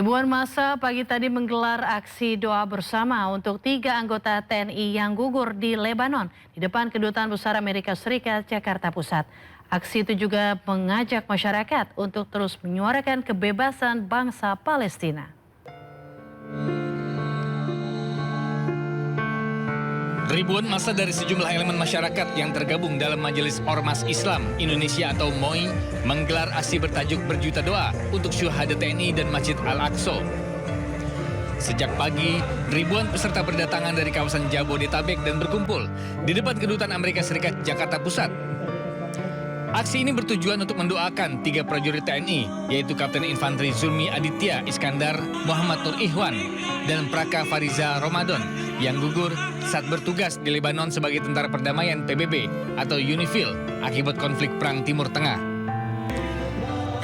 Ribuan massa pagi tadi menggelar aksi doa bersama untuk 3 anggota TNI yang gugur di Lebanon di depan Kedutaan Besar Amerika Serikat, Jakarta Pusat. Aksi itu juga mengajak masyarakat untuk terus menyuarakan kebebasan bangsa Palestina. Ribuan massa dari sejumlah elemen masyarakat yang tergabung dalam Majelis Ormas Islam Indonesia atau MOI menggelar aksi bertajuk Berjuta Doa untuk Syuhada TNI dan Masjid Al-Aqsa. Sejak pagi, ribuan peserta berdatangan dari kawasan Jabodetabek dan berkumpul di depan Kedutaan Amerika Serikat Jakarta Pusat. Aksi ini bertujuan untuk mendoakan 3 prajurit TNI, yaitu Kapten Infanteri Zulmi Aditya Iskandar, Muhammad Nur Ihwan, dan Praka Fariza Ramadan yang gugur saat bertugas di Lebanon sebagai tentara perdamaian PBB atau UNIFIL akibat konflik Perang Timur Tengah.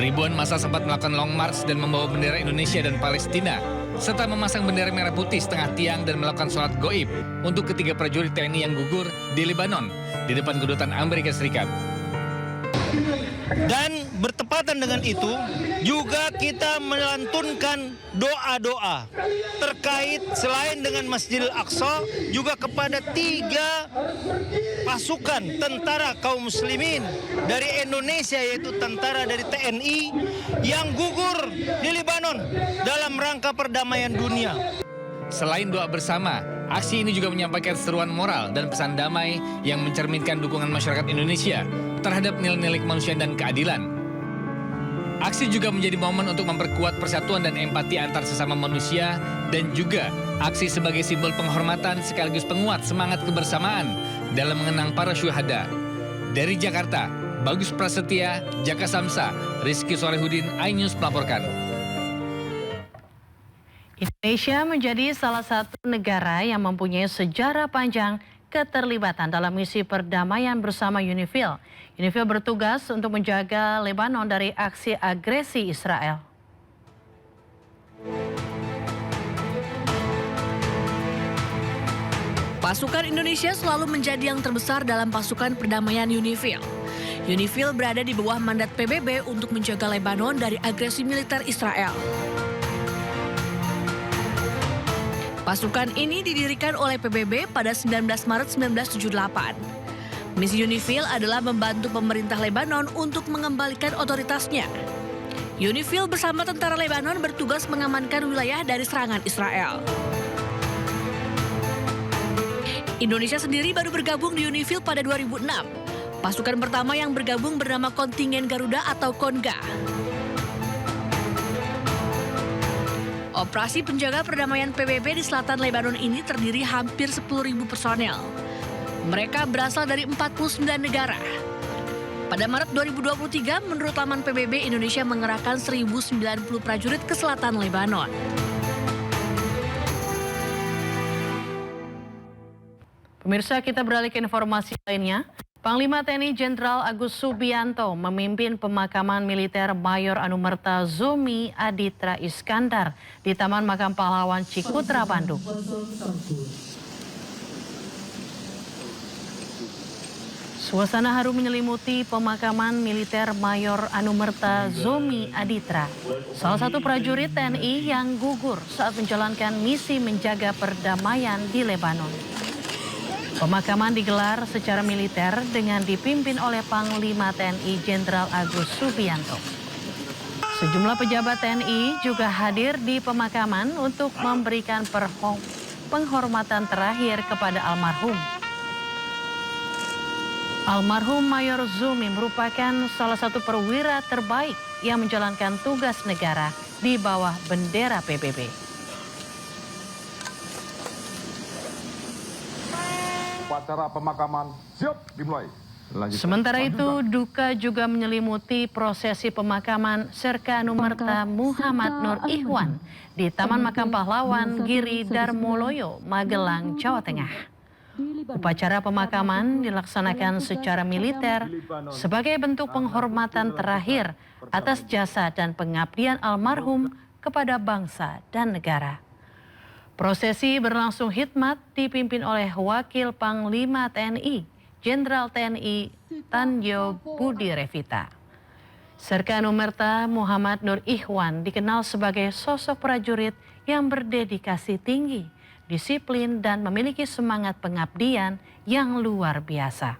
Ribuan massa sempat melakukan long march dan membawa bendera Indonesia dan Palestina, serta memasang bendera merah putih setengah tiang dan melakukan sholat goib untuk ketiga prajurit TNI yang gugur di Lebanon di depan Kedutaan Amerika Serikat. Dan bertepatan dengan itu juga kita melantunkan doa-doa terkait selain dengan Masjidil Aqsa juga kepada 3 pasukan tentara kaum muslimin dari Indonesia, yaitu tentara dari TNI yang gugur di Lebanon dalam rangka perdamaian dunia. Selain doa bersama, aksi ini juga menyampaikan seruan moral dan pesan damai yang mencerminkan dukungan masyarakat Indonesia terhadap nilai-nilai kemanusiaan dan keadilan. Aksi juga menjadi momen untuk memperkuat persatuan dan empati antar sesama manusia dan juga aksi sebagai simbol penghormatan sekaligus penguat semangat kebersamaan dalam mengenang para syuhada. Dari Jakarta, Bagus Prasetya, Jaka Samsa, Rizky Solehudin, iNews melaporkan. Indonesia menjadi salah satu negara yang mempunyai sejarah panjang keterlibatan dalam misi perdamaian bersama UNIFIL. UNIFIL bertugas untuk menjaga Lebanon dari aksi agresi Israel. Pasukan Indonesia selalu menjadi yang terbesar dalam pasukan perdamaian UNIFIL. UNIFIL berada di bawah mandat PBB untuk menjaga Lebanon dari agresi militer Israel. Pasukan ini didirikan oleh PBB pada 19 Maret 1978. Misi UNIFIL adalah membantu pemerintah Lebanon untuk mengembalikan otoritasnya. UNIFIL bersama tentara Lebanon bertugas mengamankan wilayah dari serangan Israel. Indonesia sendiri baru bergabung di UNIFIL pada 2006. Pasukan pertama yang bergabung bernama Kontingen Garuda atau KONGA. Operasi penjaga perdamaian PBB di selatan Lebanon ini terdiri hampir 10.000 personel. Mereka berasal dari 49 negara. Pada Maret 2023, menurut laman PBB, Indonesia mengerahkan 1.090 prajurit ke selatan Lebanon. Pemirsa, kita beralih ke informasi lainnya. Panglima TNI Jenderal Agus Subianto memimpin pemakaman militer Mayor Anumerta Zulmi Aditya Iskandar di Taman Makam Pahlawan Cikutra, Bandung. Suasana haru menyelimuti pemakaman militer Mayor Anumerta Zulmi Aditya, salah satu prajurit TNI yang gugur saat menjalankan misi menjaga perdamaian di Lebanon. Pemakaman digelar secara militer dengan dipimpin oleh Panglima TNI Jenderal Agus Subianto. Sejumlah pejabat TNI juga hadir di pemakaman untuk memberikan penghormatan terakhir kepada almarhum. Almarhum Mayor Zulmi merupakan salah satu perwira terbaik yang menjalankan tugas negara di bawah bendera PBB. Upacara pemakaman siap dimulai. Sementara itu, duka juga menyelimuti prosesi pemakaman Serka Anumerta Muhammad Nur Ihwan di Taman Makam Pahlawan Giri Darmoloyo, Magelang, Jawa Tengah. Upacara pemakaman dilaksanakan secara militer sebagai bentuk penghormatan terakhir atas jasa dan pengabdian almarhum kepada bangsa dan negara. Prosesi berlangsung hikmat dipimpin oleh Wakil Panglima TNI, Jenderal TNI Tanjo Budi Revita. Serka Anumerta Muhammad Nur Ikhwan dikenal sebagai sosok prajurit yang berdedikasi tinggi, disiplin, dan memiliki semangat pengabdian yang luar biasa.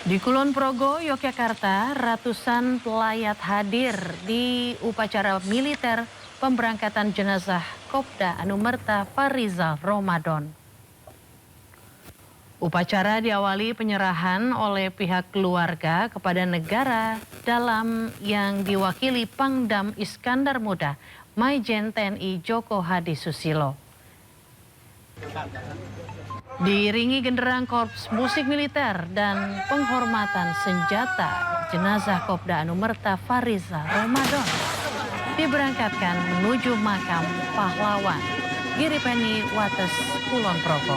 Di Kulon Progo, Yogyakarta, ratusan pelayat hadir di upacara militer pemberangkatan jenazah Kopda Anumerta Farizal Ramadan. Upacara diawali penyerahan oleh pihak keluarga kepada negara dalam yang diwakili Pangdam Iskandar Muda, Maijen TNI Joko Hadi Susilo. Diiringi genderang korps musik militer dan penghormatan senjata, jenazah Kopda Anumerta Farizal Ramadan diberangkatkan menuju makam pahlawan Giripeni Wates, Kulon Progo.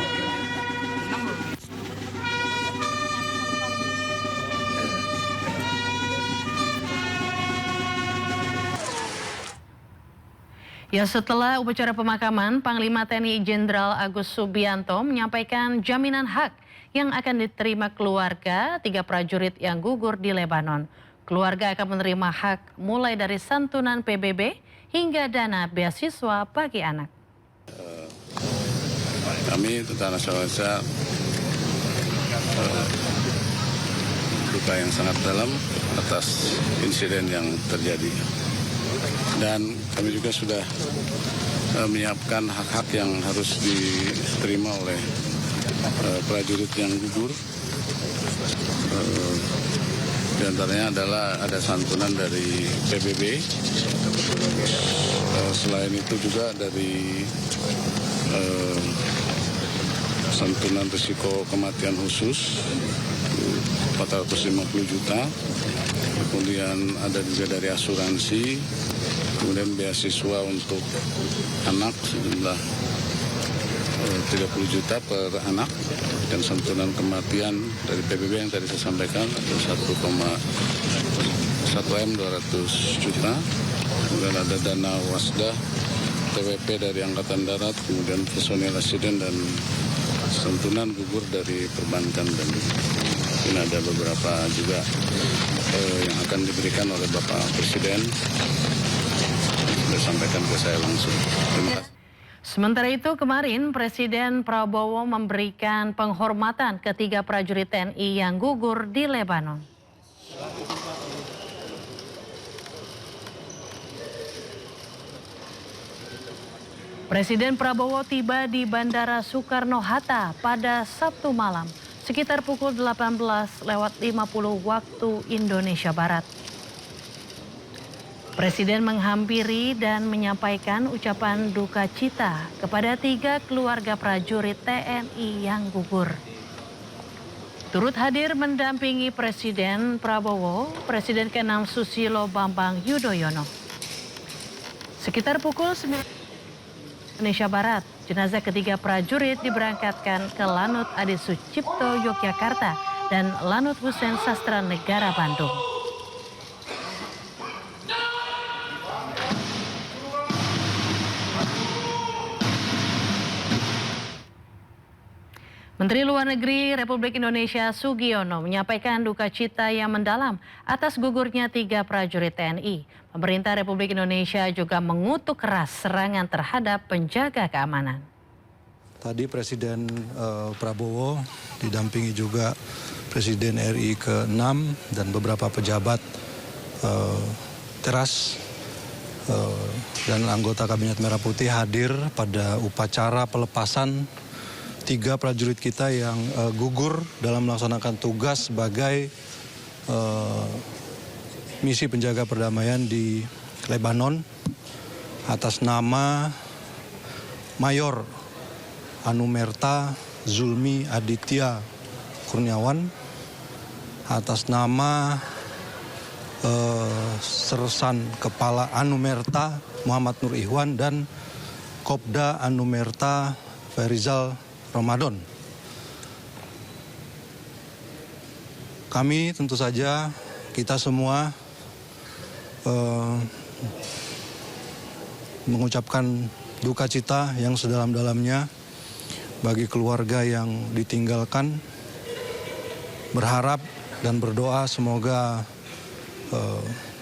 Ya, setelah upacara pemakaman, Panglima TNI Jenderal Agus Subianto menyampaikan jaminan hak yang akan diterima keluarga 3 prajurit yang gugur di Lebanon. Keluarga akan menerima hak mulai dari santunan PBB hingga dana beasiswa bagi anak. Kami Tentara Nasional Indonesia duka yang sangat dalam atas insiden yang terjadi. Dan kami juga sudah menyiapkan hak-hak yang harus diterima oleh prajurit yang gugur. Di antaranya adalah ada santunan dari PBB. Selain itu juga dari santunan risiko kematian khusus 450 juta. Kemudian ada juga dari asuransi, kemudian beasiswa untuk anak sejumlah 30 juta per anak, dan santunan kematian dari PBB yang tadi saya sampaikan ada 1,1 M 200 juta. Kemudian ada dana wasda TWP dari Angkatan Darat, kemudian personil asiden dan santunan gugur dari perbankan, dan ini ada beberapa juga yang akan diberikan oleh Bapak Presiden. Sudah sampaikan ke saya langsung. Terima kasih. Sementara itu kemarin Presiden Prabowo memberikan penghormatan ke 3 prajurit TNI yang gugur di Lebanon. Presiden Prabowo tiba di Bandara Soekarno-Hatta pada Sabtu malam sekitar pukul 18.50 waktu Indonesia Barat. Presiden menghampiri dan menyampaikan ucapan duka cita kepada 3 keluarga prajurit TNI yang gugur. Turut hadir mendampingi Presiden Prabowo, Presiden ke-6 Susilo Bambang Yudhoyono. Sekitar pukul 9 Indonesia Barat, jenazah ketiga prajurit diberangkatkan ke Lanut Adi Sucipto Yogyakarta dan Lanut Hussein Sastra Negara Bandung. Menteri Luar Negeri Republik Indonesia Sugiono menyampaikan duka cita yang mendalam atas gugurnya 3 prajurit TNI. Pemerintah Republik Indonesia juga mengutuk keras serangan terhadap penjaga keamanan. Tadi Presiden Prabowo didampingi juga Presiden RI ke-6 dan beberapa pejabat teras dan anggota Kabinet Merah Putih hadir pada upacara pelepasan 3 prajurit kita yang gugur dalam melaksanakan tugas sebagai misi penjaga perdamaian di Lebanon atas nama Mayor Anumerta Zulmi Aditya Kurniawan, atas nama Sersan Kepala Anumerta Muhammad Nur Ikhwan, dan Kopda Anumerta Farizal Ramadan. Kami tentu saja, kita semua mengucapkan duka cita yang sedalam-dalamnya bagi keluarga yang ditinggalkan, berharap dan berdoa semoga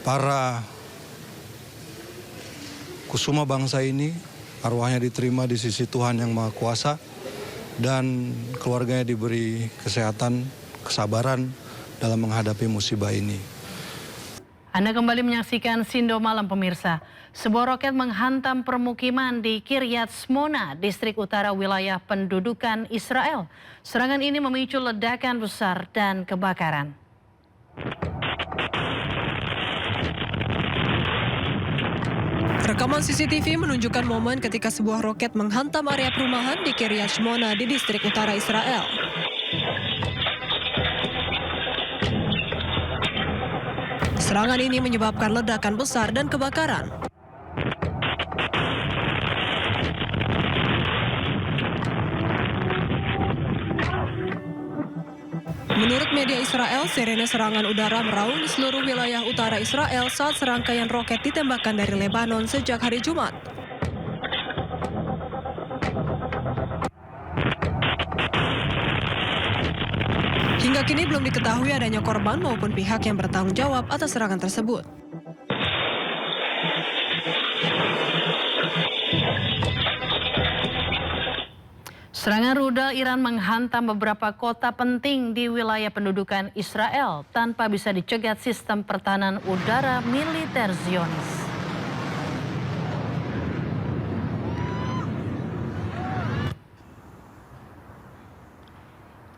para kusuma bangsa ini arwahnya diterima di sisi Tuhan Yang Maha Kuasa dan keluarganya diberi kesehatan, kesabaran dalam menghadapi musibah ini. Anda kembali menyaksikan Sindo Malam pemirsa. Sebuah roket menghantam permukiman di Kiryat Shmona, distrik utara wilayah pendudukan Israel. Serangan ini memicu ledakan besar dan kebakaran. Rekaman CCTV menunjukkan momen ketika sebuah roket menghantam area perumahan di Kiryat Shmona di distrik utara Israel. Serangan ini menyebabkan ledakan besar dan kebakaran. Menurut media Israel, sirene serangan udara meraung di seluruh wilayah utara Israel saat serangkaian roket ditembakkan dari Lebanon sejak hari Jumat. Hingga kini belum diketahui adanya korban maupun pihak yang bertanggung jawab atas serangan tersebut. Serangan rudal Iran menghantam beberapa kota penting di wilayah pendudukan Israel tanpa bisa dicegat sistem pertahanan udara militer Zionis.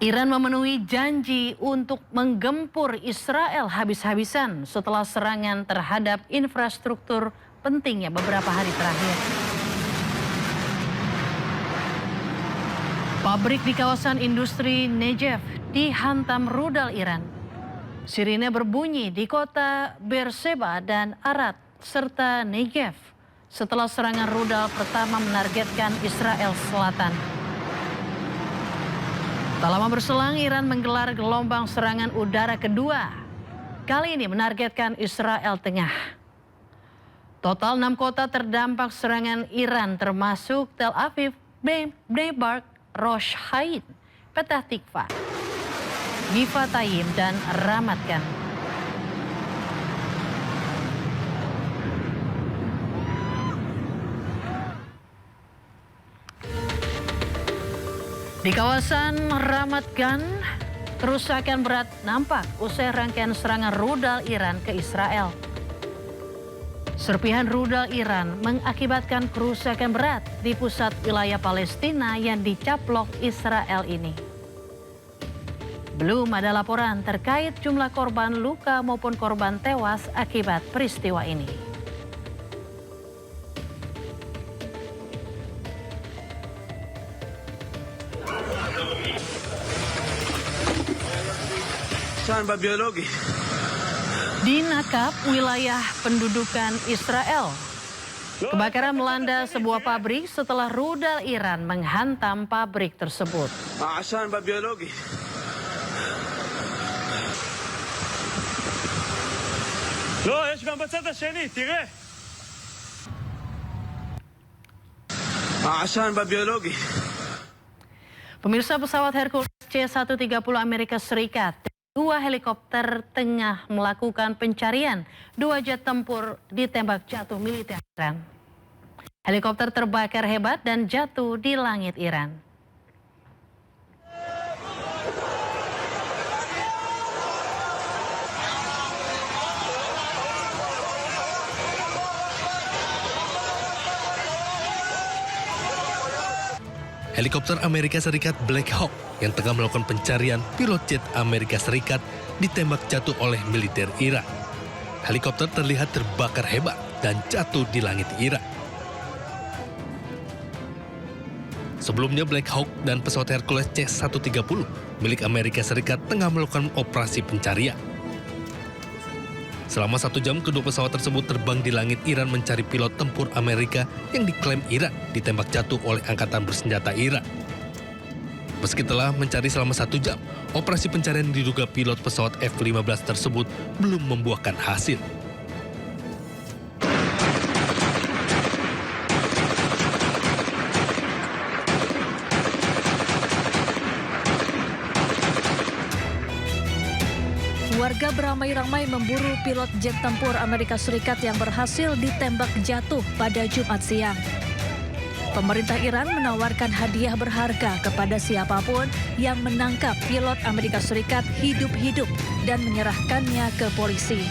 Iran memenuhi janji untuk menggempur Israel habis-habisan setelah serangan terhadap infrastruktur pentingnya beberapa hari terakhir. Pabrik di kawasan industri Negev dihantam rudal Iran. Sirine berbunyi di kota Beersheba dan Arad serta Negev setelah serangan rudal pertama menargetkan Israel Selatan. Tak lama berselang, Iran menggelar gelombang serangan udara kedua. Kali ini menargetkan Israel Tengah. Total 6 kota terdampak serangan Iran termasuk Tel Aviv, Bnei Brak, Rosh Hain, Petah Tikva, Givatayim, dan Ramat Gan. Di kawasan Ramat Gan, kerusakan berat nampak usai rangkaian serangan rudal Iran ke Israel. Serpihan rudal Iran mengakibatkan kerusakan berat di pusat wilayah Palestina yang dicaplok Israel ini. Belum ada laporan terkait jumlah korban luka maupun korban tewas akibat peristiwa ini. Di Nakab, wilayah pendudukan Israel, kebakaran melanda sebuah pabrik setelah rudal Iran menghantam pabrik tersebut. Pemirsa, pesawat Hercules C-130 Amerika Serikat, 2 helikopter tengah melakukan pencarian 2 jet tempur ditembak jatuh militer Iran. Helikopter terbakar hebat dan jatuh di langit Iran. Helikopter Amerika Serikat Black Hawk yang tengah melakukan pencarian pilot jet Amerika Serikat ditembak jatuh oleh militer Irak. Helikopter terlihat terbakar hebat dan jatuh di langit Irak. Sebelumnya Black Hawk dan pesawat Hercules C-130 milik Amerika Serikat tengah melakukan operasi pencarian. Selama 1 jam, kedua pesawat tersebut terbang di langit Iran mencari pilot tempur Amerika yang diklaim Iran ditembak jatuh oleh angkatan bersenjata Iran. Meski telah mencari selama 1 jam, operasi pencarian diduga pilot pesawat F-15 tersebut belum membuahkan hasil. Warga beramai-ramai memburu pilot jet tempur Amerika Serikat yang berhasil ditembak jatuh pada Jumat siang. Pemerintah Iran menawarkan hadiah berharga kepada siapapun yang menangkap pilot Amerika Serikat hidup-hidup dan menyerahkannya ke polisi.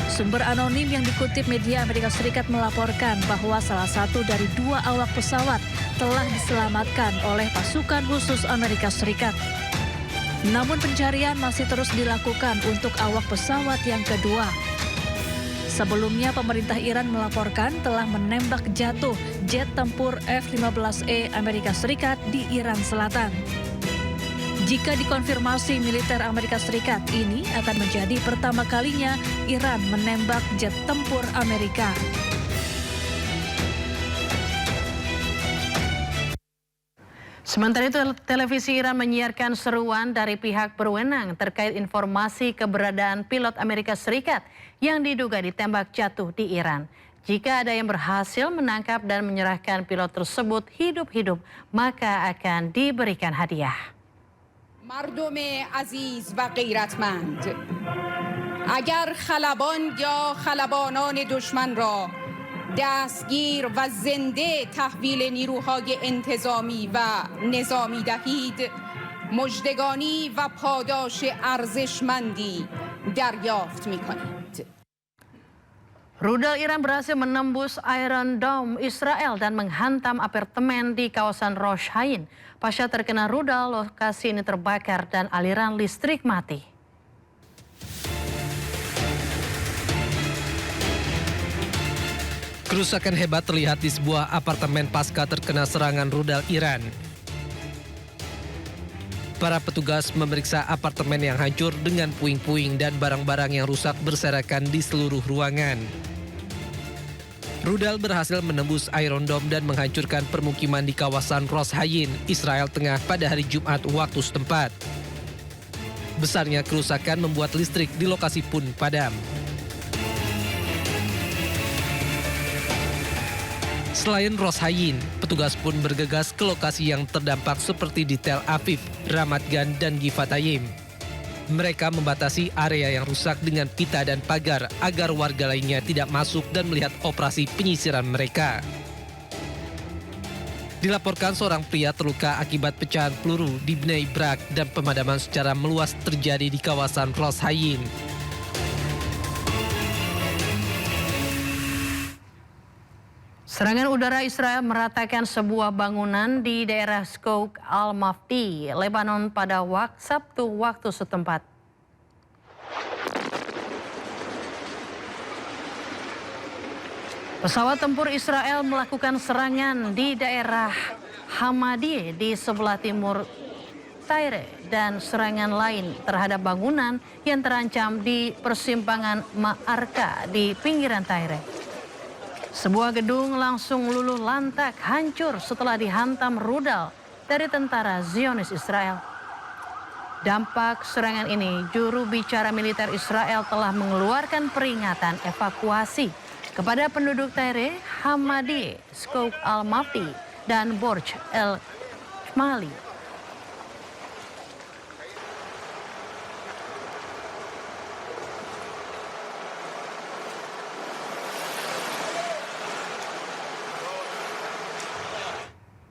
Sumber anonim yang dikutip media Amerika Serikat melaporkan bahwa salah satu dari 2 awak pesawat telah diselamatkan oleh pasukan khusus Amerika Serikat. Namun pencarian masih terus dilakukan untuk awak pesawat yang kedua. Sebelumnya pemerintah Iran melaporkan telah menembak jatuh jet tempur F-15E Amerika Serikat di Iran Selatan. Jika dikonfirmasi militer Amerika Serikat, ini akan menjadi pertama kalinya Iran menembak jet tempur Amerika. Sementara itu, televisi Iran menyiarkan seruan dari pihak berwenang terkait informasi keberadaan pilot Amerika Serikat yang diduga ditembak jatuh di Iran. Jika ada yang berhasil menangkap dan menyerahkan pilot tersebut hidup-hidup, maka akan diberikan hadiah. مردم عزیز و غیرتمند اگر خلبان یا خلبانان دشمن را دستگیر و زنده تحویل نیروهای انتظامی و نظامی دهید مژدگانی و پاداش ارزشمندی دریافت می‌کنید. Rudal Iran berhasil menembus Iron Dome Israel dan menghantam apartemen di kawasan Rosh Hain. Pasca terkena rudal, lokasi ini terbakar dan aliran listrik mati. Kerusakan hebat terlihat di sebuah apartemen pasca terkena serangan rudal Iran. Para petugas memeriksa apartemen yang hancur dengan puing-puing dan barang-barang yang rusak berserakan di seluruh ruangan. Rudal berhasil menembus Iron Dome dan menghancurkan permukiman di kawasan Rosh Hain, Israel Tengah pada hari Jumat waktu setempat. Besarnya kerusakan membuat listrik di lokasi pun padam. Selain Rosh Hain, petugas pun bergegas ke lokasi yang terdampak seperti di Tel Aviv, Ramat Gan, dan Givatayim. Mereka membatasi area yang rusak dengan pita dan pagar agar warga lainnya tidak masuk dan melihat operasi penyisiran mereka. Dilaporkan seorang pria terluka akibat pecahan peluru di Bnei Brak dan pemadaman secara meluas terjadi di kawasan Rosh Hain. Serangan udara Israel meratakan sebuah bangunan di daerah Skouk Al-Mafti, Lebanon pada Sabtu waktu setempat. Pesawat tempur Israel melakukan serangan di daerah Hamadiyeh di sebelah timur Tyre dan serangan lain terhadap bangunan yang terancam di persimpangan Ma'arka di pinggiran Tyre. Sebuah gedung langsung luluh lantak hancur setelah dihantam rudal dari tentara Zionis Israel. Dampak serangan ini, juru bicara militer Israel telah mengeluarkan peringatan evakuasi kepada penduduk Tyre, Hamadiyeh, Skouk Al-Mafti, dan Borj El Shmali.